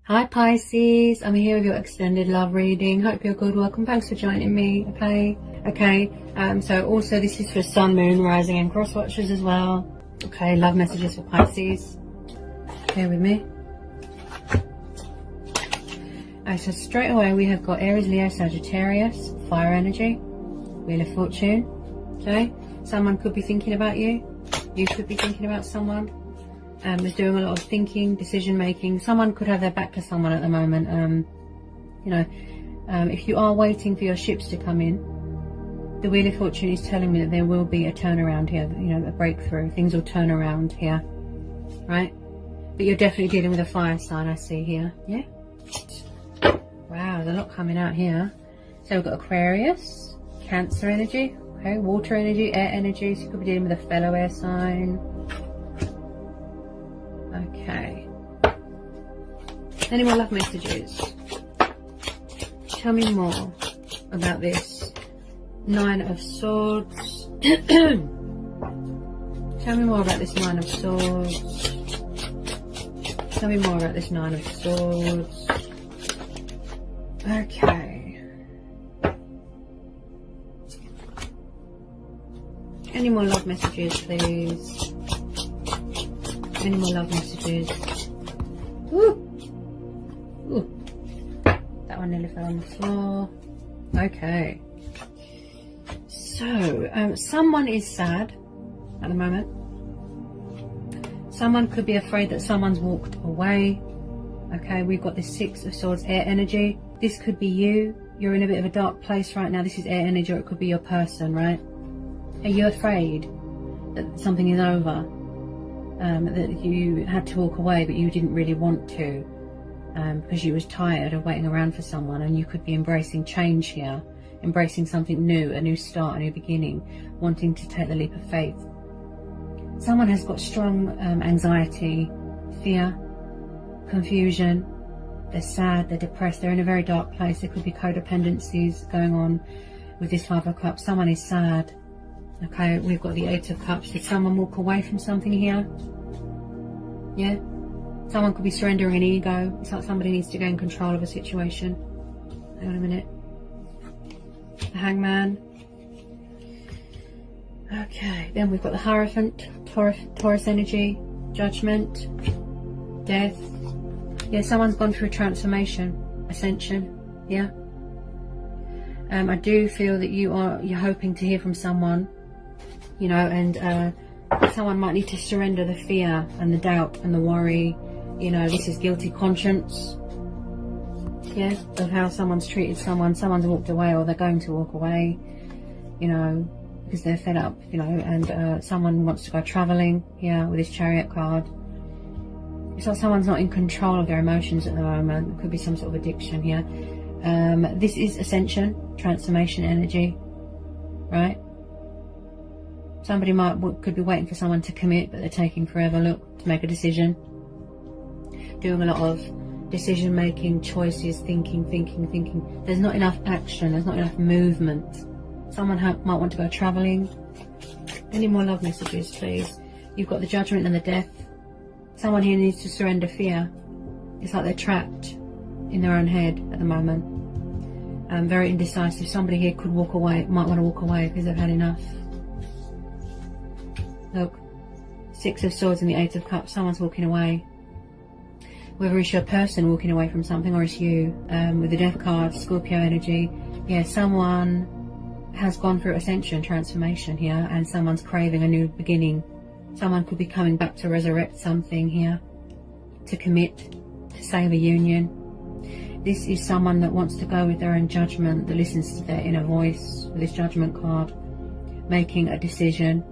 Hi Pisces, I'm here with your extended love reading. Hope you're good. Welcome. Thanks for joining me. Okay. So also this is for Sun, Moon, Rising and Cross Watchers as well. Okay, love messages for Pisces. Bear with me. Alright, so straight away we have got Aries, Leo, Sagittarius, fire energy, Wheel of Fortune. Okay, someone could be thinking about you. You could be thinking about someone. Is doing a lot of thinking, decision making. Someone could have their back to someone at the moment. If you are waiting for your ships to come in, the Wheel of Fortune is telling me that there will be a turnaround here, a breakthrough. Things will turn around here, right? But you're definitely dealing with a fire sign, I see here. Yeah. Wow, there's a lot coming out here. So we've got Aquarius, Cancer energy, okay, water energy, air energy. So you could be dealing with a fellow air sign. Okay. Any more love messages? Tell me more about this Nine of Swords. Tell me more about this Nine of Swords. Tell me more about this Nine of Swords. Okay. Any more love messages, please? Any more love messages? Ooh. Ooh. That one nearly fell on the floor. Okay. So, someone is sad at the moment. Someone could be afraid that someone's walked away. Okay, we've got this Six of Swords, air energy. This could be you. You're in a bit of a dark place right now. This is air energy, or it could be your person, right? Are you afraid that something is over? That you had to walk away, but you didn't really want to, because you was tired of waiting around for someone, and you could be embracing change here, embracing something new, a new start, a new beginning, wanting to take the leap of faith. Someone has got strong anxiety, fear, confusion. They're sad, they're depressed, they're in a very dark place. There could be codependencies going on with this Five of Cups. Someone is sad. Okay, we've got the Eight of Cups. Did someone walk away from something here? Yeah? Someone could be surrendering an ego. It's like somebody needs to gain control of a situation. Hang on a minute. The Hangman. Okay, then we've got the Hierophant, Taurus energy, Judgment, Death. Yeah, someone's gone through transformation, ascension. Yeah? I do feel that you're hoping to hear from someone, and someone might need to surrender the fear and the doubt and the worry. This is guilty conscience, yeah, of how someone's treated someone. Someone's walked away, or they're going to walk away, because they're fed up, and someone wants to go traveling, yeah, with this Chariot card. It's like someone's not in control of their emotions at the moment. It could be some sort of addiction here. This is ascension, transformation energy, right? Somebody could be waiting for someone to commit, but they're taking forever, to make a decision. Doing a lot of decision making, choices, thinking. There's not enough action, there's not enough movement. Someone might want to go traveling. Any more love messages, please? You've got the Judgment and the Death. Someone here needs to surrender fear. It's like they're trapped in their own head at the moment. Very indecisive. Somebody here could walk away, might want to walk away because they've had enough. Look, Six of Swords and the Eight of Cups. Someone's walking away. Whether it's your person walking away from something, or it's you. With the Death card, Scorpio energy. Yeah, someone has gone through ascension, transformation here, and someone's craving a new beginning. Someone could be coming back to resurrect something here, to commit, to save a union. This is someone that wants to go with their own judgment, that listens to their inner voice with this Judgment card, making a decision,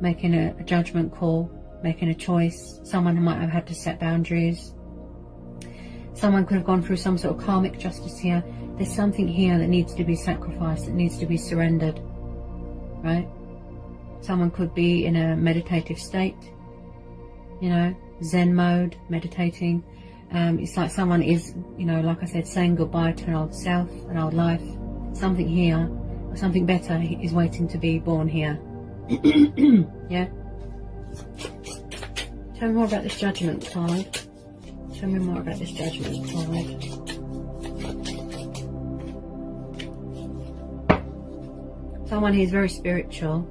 making a judgment call, making a choice. Someone who might have had to set boundaries. Someone could have gone through some sort of karmic justice here. There's something here that needs to be sacrificed, that needs to be surrendered, right? Someone could be in a meditative state, Zen mode, meditating. It's like someone is, like I said, saying goodbye to an old self, an old life. Something here, or something better is waiting to be born here. Yeah? Tell me more about this Judgment card. Tell me more about this Judgment card. Someone here is very spiritual.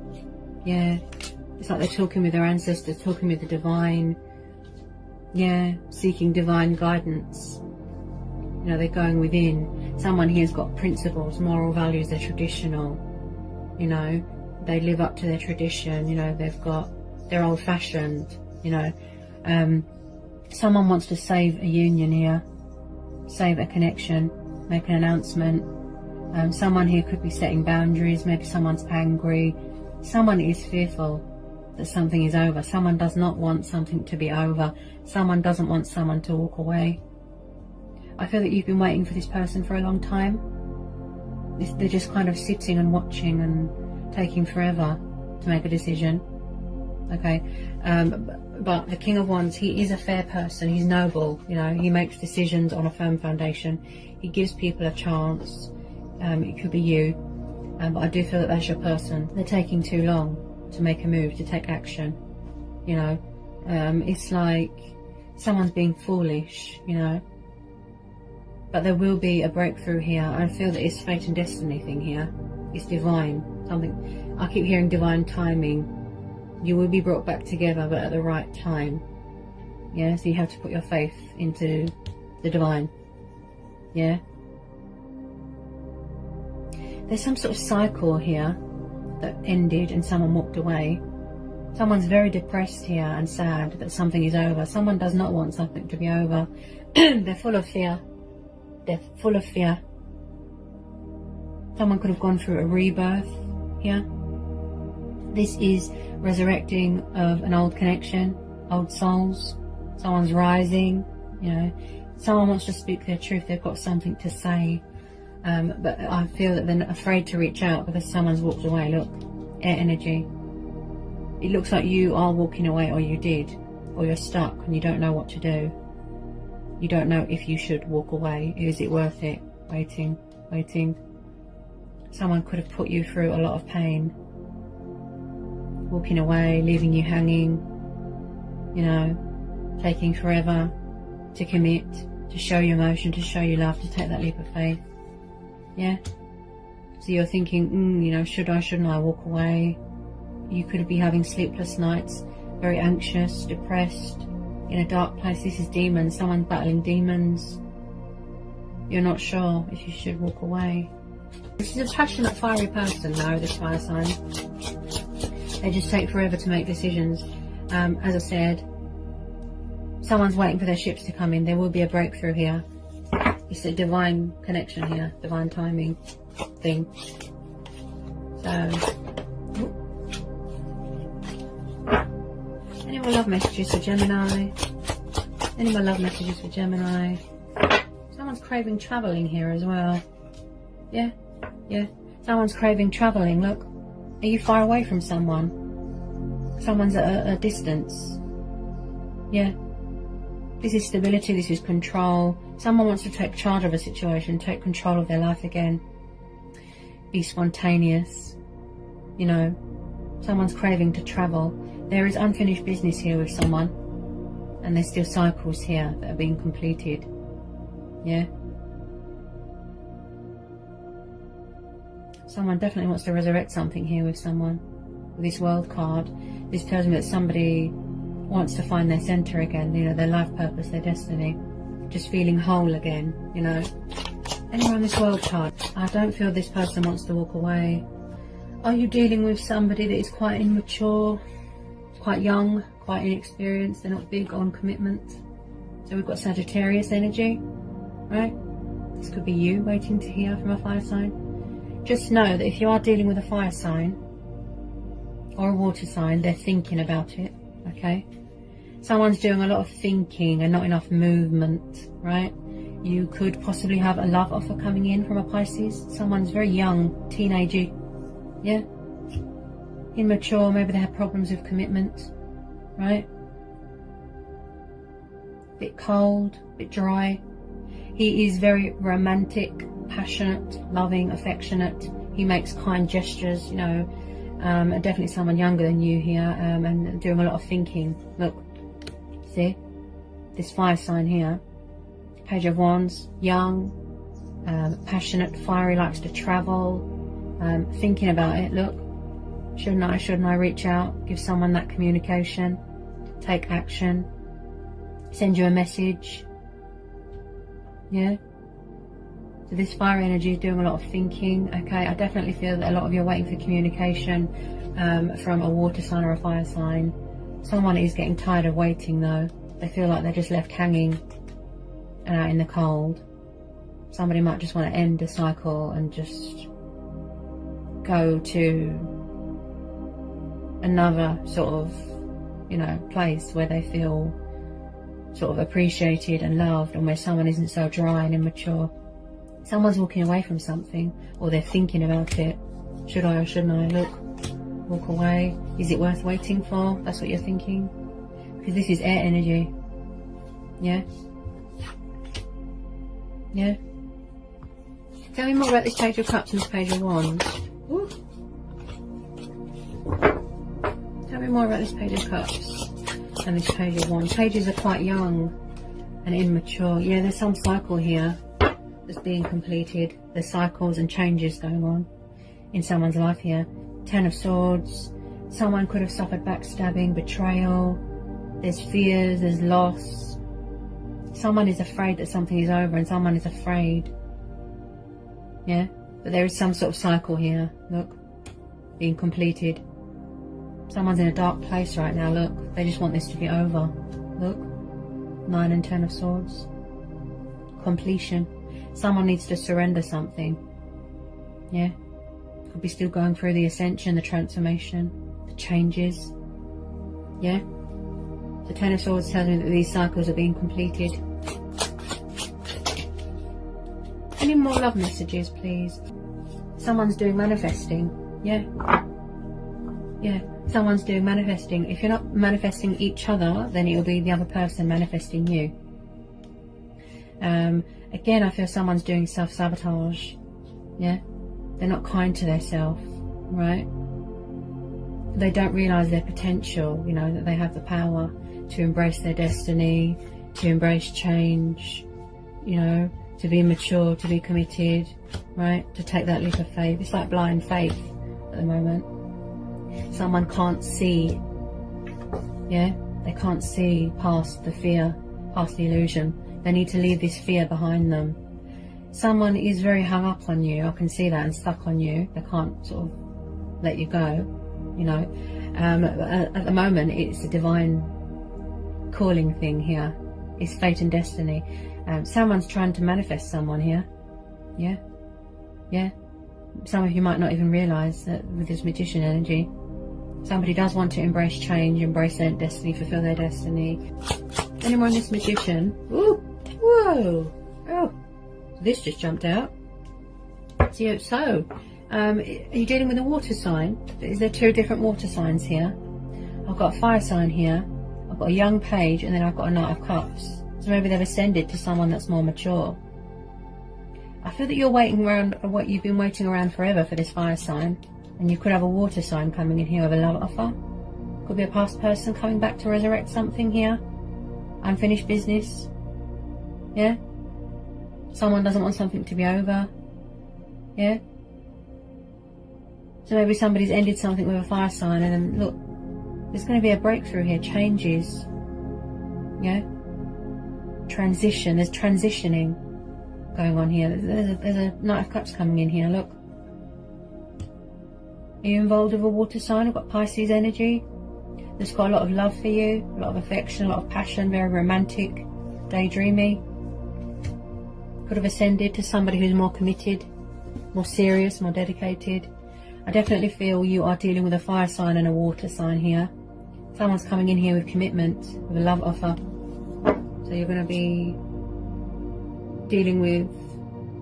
Yeah. It's like they're talking with their ancestors, talking with the divine. Yeah. Seeking divine guidance. You know, they're going within. Someone here's got principles, moral values, they're traditional. You know, they live up to their tradition. You know, they're old fashioned. You know, someone wants to save a union here, save a connection, make an announcement. Someone here could be setting boundaries. Maybe someone's angry. Someone is fearful that something is over. Someone does not want something to be over. Someone doesn't want someone to walk away. I feel that you've been waiting for this person for a long time. They're just kind of sitting and watching and taking forever to make a decision. Okay, but the King of Wands, he is a fair person. He's noble. You know, he makes decisions on a firm foundation. He gives people a chance. It could be you, but I do feel that that's your person. They're taking too long to make a move, to take action. You know, it's like someone's being foolish. You know, but there will be a breakthrough here. I feel that it's fate and destiny thing here. It's divine. Something. I keep hearing divine timing. You will be brought back together, but at the right time. Yeah, so you have to put your faith into the divine. Yeah. There's some sort of cycle here that ended and someone walked away. Someone's very depressed here and sad that something is over. Someone does not want something to be over. They're full of fear. They're full of fear. Someone could have gone through a rebirth here. This is resurrecting of an old connection, old souls. Someone's rising, you know. Someone wants to speak their truth. They've got something to say. But I feel that they're afraid to reach out because someone's walked away. Look, air energy. It looks like you are walking away, or you did, or you're stuck and you don't know what to do. You don't know if you should walk away. Is it worth it? Waiting, waiting. Someone could have put you through a lot of pain. Walking away, leaving you hanging, you know, taking forever to commit, to show you emotion, to show you love, to take that leap of faith. Yeah. So you're thinking, you know, should I, shouldn't I walk away? You could be having sleepless nights, very anxious, depressed, in a dark place. This is demons. Someone's battling demons. You're not sure if you should walk away. This is a passionate, fiery person, though, this fire sign. They just take forever to make decisions. As I said, someone's waiting for their ships to come in. There will be a breakthrough here. It's a divine connection here, divine timing thing. So, any more love messages for Gemini? Any more love messages for Gemini? Someone's craving travelling here as well. Yeah, yeah. Someone's craving travelling. Look, are you far away from someone? Someone's at a distance. Yeah. This is stability, this is control. Someone wants to take charge of a situation, take control of their life again. Be spontaneous. You know, someone's craving to travel. There is unfinished business here with someone. And there's still cycles here that are being completed. Yeah. Someone definitely wants to resurrect something here with someone. With this World card, this tells me that somebody wants to find their center again, you know, their life purpose, their destiny. Just feeling whole again, you know. Anywhere on this World card, I don't feel this person wants to walk away. Are you dealing with somebody that is quite immature, quite young, quite inexperienced? They're not big on commitment. So we've got Sagittarius energy, right? This could be you waiting to hear from a fire sign. Just know that if you are dealing with a fire sign or a water sign, they're thinking about it, okay? Someone's doing a lot of thinking and not enough movement, right? You could possibly have a love offer coming in from a Pisces. Someone's very young, teenagey, yeah? Immature, maybe they have problems with commitment, right? Bit cold, bit dry. He is very romantic, passionate, loving, affectionate. He makes kind gestures, you know. Definitely someone younger than you here, and doing a lot of thinking. Look, see? This fire sign here. Page of Wands, young, passionate, fiery, likes to travel, thinking about it. Look, shouldn't I reach out, give someone that communication, take action, send you a message? Yeah. So this fire energy is doing a lot of thinking. Okay, I definitely feel that a lot of you are waiting for communication from a water sign or a fire sign. Someone is getting tired of waiting though. They feel like they're just left hanging and out in the cold. Somebody might just want to end the cycle and just go to another sort of, you know, place where they feel sort of appreciated and loved, and where someone isn't so dry and immature. Someone's walking away from something, or they're thinking about it. Should I or shouldn't I? Look, walk away. Is it worth waiting for? That's what you're thinking. Because this is air energy. Yeah? Yeah? Tell me more about this Page of Cups and this Page of Wands. Ooh. Tell me more about this Page of Cups and this Page of Wands. Pages are quite young and immature. Yeah, there's some cycle here that's being completed. There's cycles and changes going on in someone's life here. Ten of Swords. Someone could have suffered backstabbing, betrayal. There's fears, there's loss. Someone is afraid that something is over, and someone is afraid. Yeah, but there is some sort of cycle here. Look, being completed. Someone's in a dark place right now. Look, they just want this to be over. Look, 9 and 10 of Swords. Completion. Someone needs to surrender something. Yeah, could be still going through the ascension, the transformation, the changes. Yeah. The 10 of Swords tells me that these cycles are being completed. Any more love messages, please? Someone's doing manifesting. Yeah. Yeah. Someone's doing manifesting. If you're not manifesting each other, then it'll be the other person manifesting you. Again, I feel someone's doing self-sabotage. Yeah. They're not kind to themselves, right? They don't realise their potential, you know, that they have the power to embrace their destiny, to embrace change, you know, to be mature, to be committed, right? To take that leap of faith. It's like blind faith at the moment. Someone can't see, yeah? They can't see past the fear, past the illusion. They need to leave this fear behind them. Someone is very hung up on you, I can see that, and stuck on you. They can't sort of let you go, you know. At the moment, it's a divine calling thing here. It's fate and destiny. Someone's trying to manifest someone here. Yeah, yeah. Some of you might not even realise that with this Magician energy, somebody does want to embrace change, embrace their destiny, fulfill their destiny. Anyone on this Magician? Ooh, whoa, oh, this just jumped out. So, are you dealing with a water sign? Is there 2 different water signs here? I've got a fire sign here. I've got a young page, and then I've got a Knight of Cups. So maybe they've ascended to someone that's more mature. I feel that you're waiting around, what you've been waiting around forever for this fire sign, and you could have a water sign coming in here with a love offer. Could be a past person coming back to resurrect something here. Unfinished business. Yeah. Someone doesn't want something to be over. Yeah. So maybe somebody's ended something with a fire sign, and then look, there's going to be a breakthrough here. Changes. Yeah. Transition. There's transitioning going on here. There's a Knight of Cups coming in here. Look. Are you involved with a water sign? I've got Pisces energy. There's got a lot of love for you, a lot of affection, a lot of passion, very romantic, daydreamy. Could have ascended to somebody who's more committed, more serious, more dedicated. I definitely feel you are dealing with a fire sign and a water sign here. Someone's coming in here with commitment, with a love offer. So you're going to be dealing with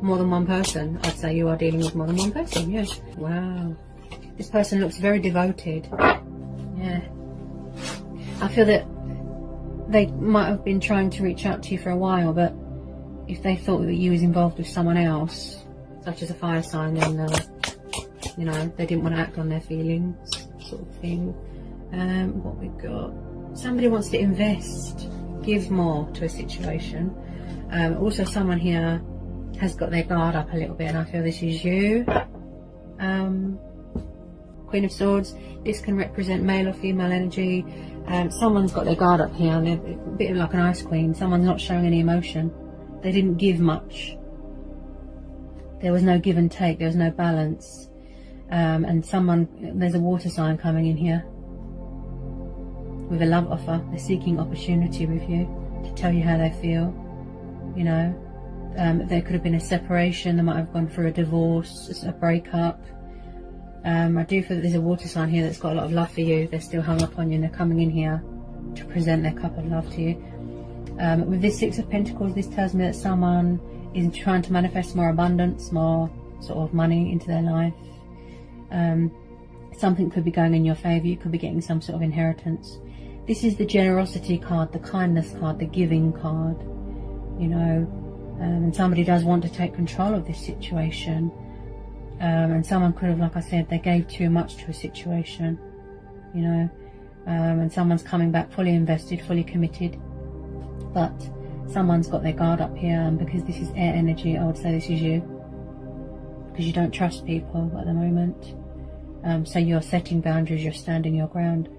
more than one person. I'd say you are dealing with more than one person, yeah. Wow. This person looks very devoted. Yeah. I feel that they might have been trying to reach out to you for a while, but if they thought that you was involved with someone else, such as a fire sign, then you know, they didn't want to act on their feelings, sort of thing. What we got? Somebody wants to invest, give more to a situation. Also someone here has got their guard up a little bit, and I feel this is you. Queen of Swords, this can represent male or female energy. Someone's got their guard up here, and they're a bit like an ice queen. Someone's not showing any emotion. They didn't give much. There was no give and take, there was no balance. And there's a water sign coming in here with a love offer. They're seeking opportunity with you to tell you how they feel. You know, there could have been a separation, they might have gone through a divorce, a breakup. I do feel that there's a water sign here that's got a lot of love for you. They're still hung up on you, and they're coming in here to present their cup of love to you. With this Six of Pentacles, this tells me that someone is trying to manifest more abundance, more sort of money into their life. Something could be going in your favour. You could be getting some sort of inheritance. This is the generosity card, the kindness card, the giving card, you know. And somebody does want to take control of this situation. And someone could have, like I said, they gave too much to a situation, you know. And someone's coming back fully invested, fully committed. But someone's got their guard up here, and because this is air energy, I would say this is you. Because you don't trust people at the moment. So you're setting boundaries, you're standing your ground.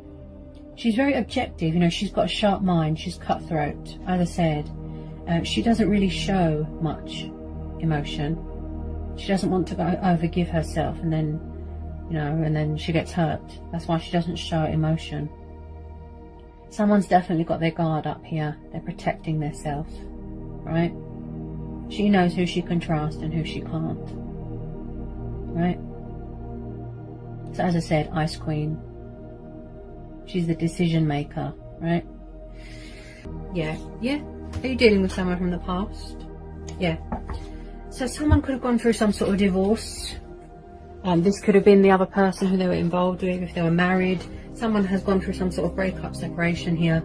She's very objective, you know, she's got a sharp mind, she's cutthroat. As I said, she doesn't really show much emotion. She doesn't want to go overgive herself, and then, you know, and then she gets hurt. That's why she doesn't show emotion. Someone's definitely got their guard up here. They're protecting themselves, right? She knows who she can trust and who she can't, right? So as I said, Ice Queen. She's the decision maker, right? Yeah. Are you dealing with someone from the past? Yeah. So someone could have gone through some sort of divorce. This could have been the other person who they were involved with, if they were married. Someone has gone through some sort of breakup, separation here,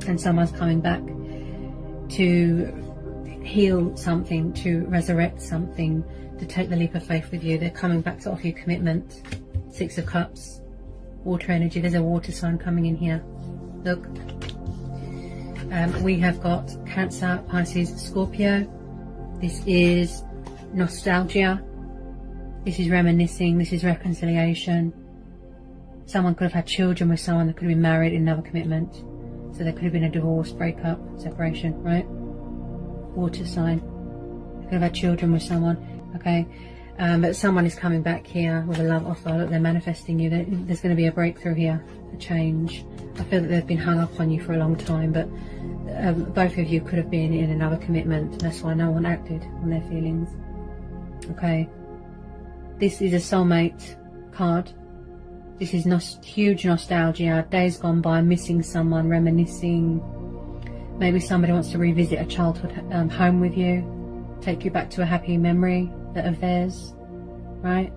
and someone's coming back to heal something, to resurrect something, to take the leap of faith with you. They're coming back to offer you commitment. Six of Cups, water energy. There's a water sign coming in here. Look. We have got Cancer, Pisces, Scorpio. This is nostalgia. This is reminiscing. This is reconciliation. Someone could have had children with someone that could have been married in another commitment. So there could have been a divorce, breakup, separation, right? Water sign. They could have had children with someone, okay? But someone is coming back here with a love offer. Look, they're manifesting you. There's going to be a breakthrough here, a change. I feel that they've been hung up on you for a long time, but both of you could have been in another commitment. That's why no one acted on their feelings. Okay. This is a soulmate card. This is huge nostalgia, days gone by, missing someone, reminiscing. Maybe somebody wants to revisit a childhood home with you, take you back to a happy memory of theirs, right?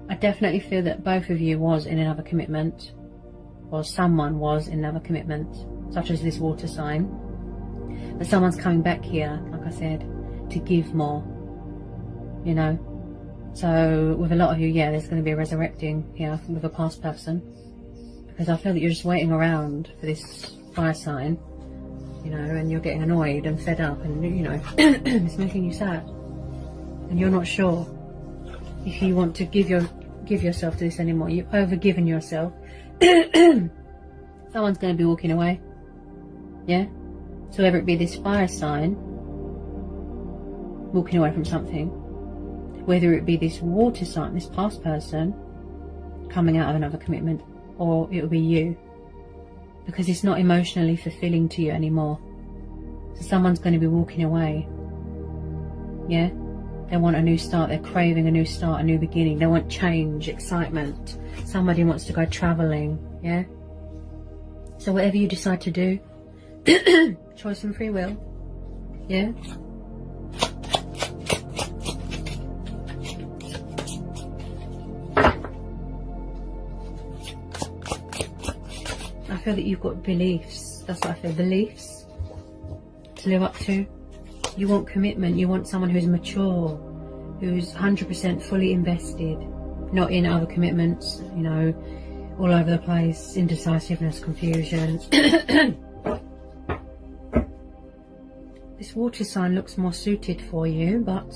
I definitely feel that both of you was in another commitment, or someone was in another commitment, such as this water sign. But someone's coming back here, like I said, to give more, you know. So with a lot of you, yeah, there's going to be a resurrecting here with a past person, because I feel that you're just waiting around for this fire sign, you know, and you're getting annoyed and fed up, and you know it's making you sad, and you're not sure if you want to give yourself to this anymore. You've overgiven yourself. Someone's going to be walking away, yeah. So whether it be this fire sign walking away from something, whether it be this water sign, this past person coming out of another commitment, or it will be you, because it's not emotionally fulfilling to you anymore. So someone's going to be walking away, yeah. They want a new start, they're craving a new start, a new beginning. They want change, excitement. Somebody wants to go travelling, yeah. So whatever you decide to do, choice and free will, yeah. I feel that you've got beliefs. That's what I feel, beliefs to live up to. You want commitment. You want someone who's mature, who's 100% fully invested, not in other commitments, you know, all over the place, indecisiveness, confusion. this water sign looks more suited for you, but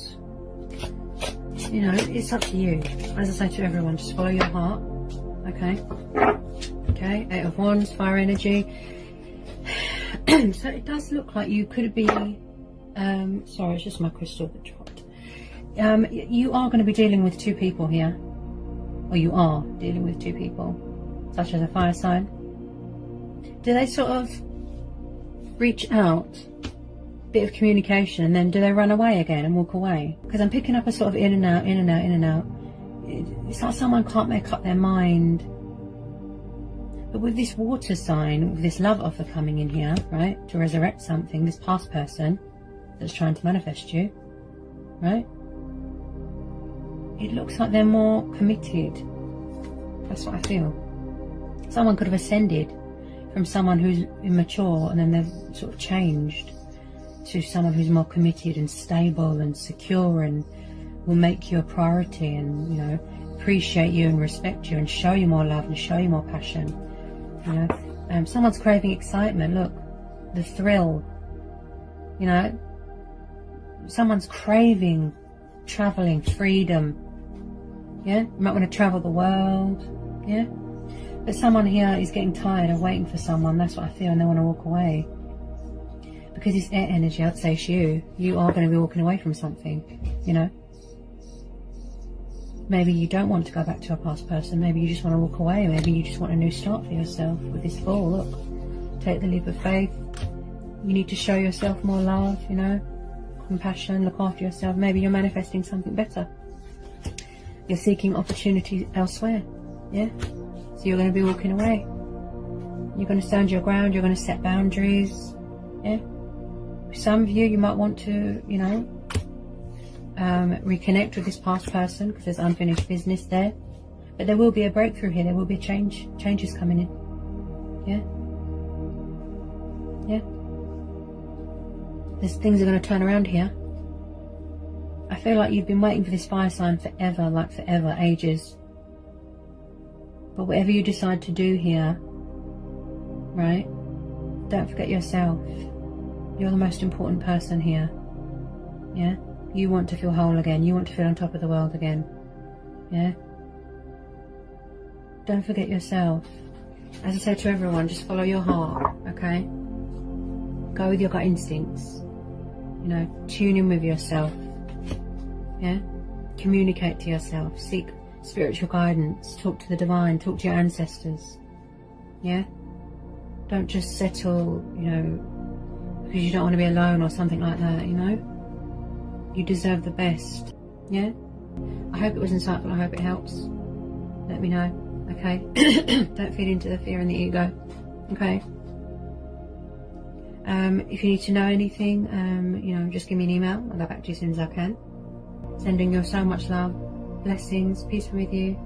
you know, it's up to you. As I say to everyone, just follow your heart. Okay. Okay, 8 of Wands, fire energy. So it does look like you could be sorry, it's just my crystal that dropped. You are going to be dealing with 2 people here, or you are dealing with 2 people, such as a fire sign. Do they sort of reach out, bit of communication, and then do they run away again and walk away? Because I'm picking up a sort of in and out, in and out, in and out. It's like someone can't make up their mind. But with this water sign, with this love offer coming in here, right, to resurrect something, this past person that's trying to manifest you, right, it looks like they're more committed. That's what I feel. Someone could have ascended from someone who's immature, and then they've sort of changed to someone who's more committed and stable and secure, and will make you a priority, and, you know, appreciate you and respect you and show you more love and show you more passion. You know, someone's craving excitement. Look, the thrill. You know, someone's craving traveling, freedom. Yeah, you might want to travel the world. Yeah, but someone here is getting tired of waiting for someone. That's what I feel, and they want to walk away. Because it's air energy, I'd say it's you. You are going to be walking away from something. You know, maybe you don't want to go back to a past person. Maybe you just want to walk away. Maybe you just want a new start for yourself with this Fool. Look, take the leap of faith. You need to show yourself more love, you know, compassion, look after yourself. Maybe you're manifesting something better. You're seeking opportunities elsewhere, yeah? So you're going to be walking away. You're going to stand your ground. You're going to set boundaries, yeah? Some of you, you might want to, you know, reconnect with this past person because there's unfinished business there. But there will be a breakthrough here. There will be changes coming in. Yeah? Yeah? There's things are going to turn around here. I feel like you've been waiting for this fire sign forever, like forever, ages. But whatever you decide to do here, right, don't forget yourself. You're the most important person here. Yeah? You want to feel whole again. You want to feel on top of the world again. Yeah? Don't forget yourself. As I say to everyone, just follow your heart, okay? Go with your gut instincts. You know, tune in with yourself. Yeah? Communicate to yourself. Seek spiritual guidance. Talk to the divine. Talk to your ancestors. Yeah? Don't just settle, you know, because you don't want to be alone or something like that, you know? You deserve the best. Yeah? I hope it was insightful. I hope it helps. Let me know. Okay? Don't feed into the fear and the ego. Okay? If you need to know anything, you know, just give me an email. I'll go back to you as soon as I can. Sending you so much love, blessings, peace be with you.